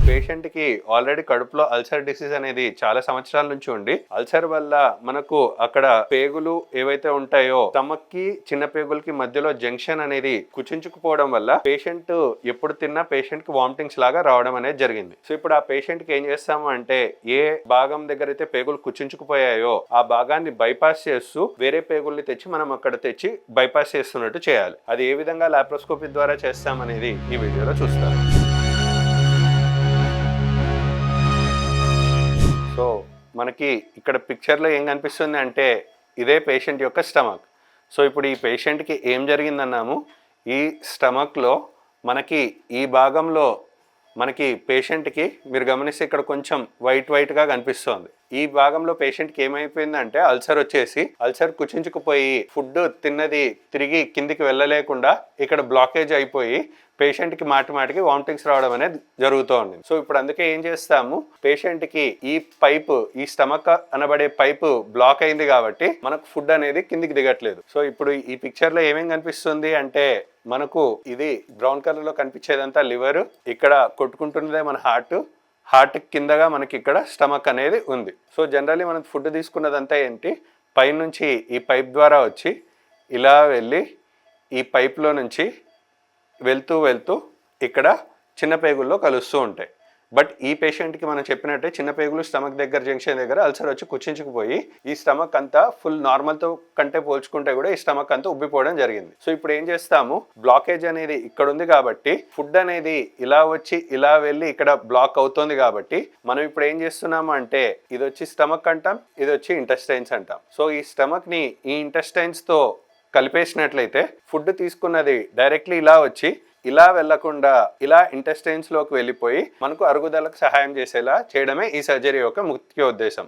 Patient కి already కడుపులో ulcer disease అనేది చాలా సంవత్సరాల నుంచి ఉండి అల్సర్ వల్ల మనకు అక్కడ పేగులు ఏవైతే ఉంటాయో స్టమక్ కి చిన్న పేగులకి మధ్యలో జంక్షన్ అనేది కుచించుకుపోవడం వల్ల పేషెంట్ ఎప్పుడు తిన్నా పేషెంట్ కి వామిటింగ్స్ లాగా రావడం అనేది జరిగింది. సో ఇప్పుడు ఆ పేషెంట్ కి ఏం చేస్తాము అంటే ఏ భాగం దగ్గర అయితే పేగులు కుచించుకుపోయాయో ఆ భాగాన్ని బైపాస్ చేస్తూ వేరే పేగుల్ని తెచ్చి మనం అక్కడ తెచ్చి బైపాస్ చేస్తున్నట్టు చేయాలి. అది ఏ విధంగా లాప్రోస్కోపీ ద్వారా చేస్తామనేది ఈ వీడియోలో చూస్తారు. సో మనకి ఇక్కడ పిక్చర్లో ఏం కనిపిస్తుంది అంటే ఇదే పేషెంట్ యొక్క స్టమక్. సో ఇప్పుడు ఈ పేషెంట్కి ఏం జరిగిందన్నాము, ఈ స్టమక్లో మనకి ఈ భాగంలో మనకి పేషెంట్కి మీరు గమనిస్తే ఇక్కడ కొంచెం వైట్గా కనిపిస్తోంది. ఈ భాగంలో పేషెంట్కి ఏమైపోయిందంటే అల్సర్ కుచించుకుపోయి ఫుడ్ తిన్నది తిరిగి కిందికి వెళ్ళలేకుండా ఇక్కడ బ్లాకేజ్ అయిపోయి పేషెంట్కి మాటికి వామిటింగ్స్ రావడం అనేది జరుగుతూ ఉంది. సో ఇప్పుడు అందుకే ఏం చేస్తాము, పేషెంట్కి ఈ పైపు ఈ స్టమక్ అనబడే పైపు బ్లాక్ అయింది కాబట్టి మనకు ఫుడ్ అనేది కిందికి దిగట్లేదు. సో ఇప్పుడు ఈ పిక్చర్లో ఏమేం కనిపిస్తుంది అంటే మనకు ఇది బ్రౌన్ కలర్లో కనిపించేదంతా లివర్, ఇక్కడ కొట్టుకుంటున్నదే మన హార్ట్ కిందగా మనకి ఇక్కడ స్టమక్ అనేది ఉంది. సో జనరల్లీ మనం ఫుడ్ తీసుకున్నదంతా ఏంటి, పైనుంచి ఈ పైప్ ద్వారా వచ్చి ఇలా వెళ్ళి ఈ పైప్లో నుంచి వెళ్తూ ఇక్కడ చిన్న పేగుల్లో కలుస్తూ ఉంటాయి. బట్ ఈ పేషెంట్కి మనం చెప్పినట్టే చిన్న పేగులు స్టమక్ దగ్గర జంక్షన్ దగ్గర అల్సర్ వచ్చి కుచించుకుపోయి ఈ స్టమక్ అంతా ఫుల్ నార్మల్తో కంటే పోల్చుకుంటే కూడా ఈ స్టమక్ అంతా ఉబ్బిపోవడం జరిగింది. సో ఇప్పుడు ఏం చేస్తాము, బ్లాకేజ్ అనేది ఇక్కడ ఉంది కాబట్టి ఫుడ్ అనేది ఇలా వచ్చి ఇలా వెళ్ళి ఇక్కడ బ్లాక్ అవుతుంది కాబట్టి మనం ఇప్పుడు ఏం చేస్తున్నాము అంటే ఇది వచ్చి స్టమక్ అంటాం, ఇది వచ్చి ఇంటెస్టైన్స్ అంటాం. సో ఈ స్టమక్ని ఈ ఇంటెస్టైన్స్తో కలిపేసినట్లయితే ఫుడ్ తీసుకున్నది డైరెక్ట్లీ ఇలా వచ్చి ఇలా వెళ్లకుండా ఇలా ఇంటెస్టైన్స్ లోకి వెళ్ళిపోయి మనకు అరుగుదలకు సహాయం చేసేలా చేయడమే ఈ సర్జరీ యొక్క ముఖ్య ఉద్దేశం.